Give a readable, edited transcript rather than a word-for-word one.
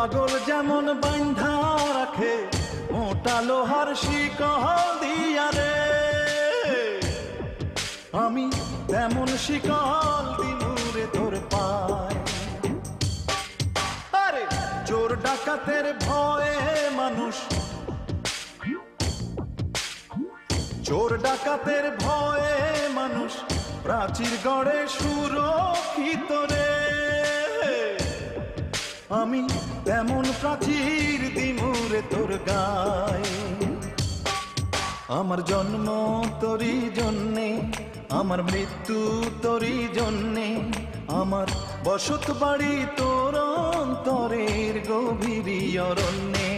পাগল যেমন বান্ধা রাখে মোটা লোহার শিকল দিয়া রে, আমি তেমন শিকল দিনুরে তোর পায়। আরে চোর ডাকাতের ভয়ে মানুষ, চোর ডাকাতের ভয়ে মানুষ প্রাচীর গড়ে সুরক্ষিত রে, আমি তেমন প্রাচীর দিমুরে তোর গায়ে। আমার জন্ম তোরই জন্যে, আমার মৃত্যু তোরই জন্যে, আমার বসত বাড়ি তোর অন্তরের গভীর অরণ্যে।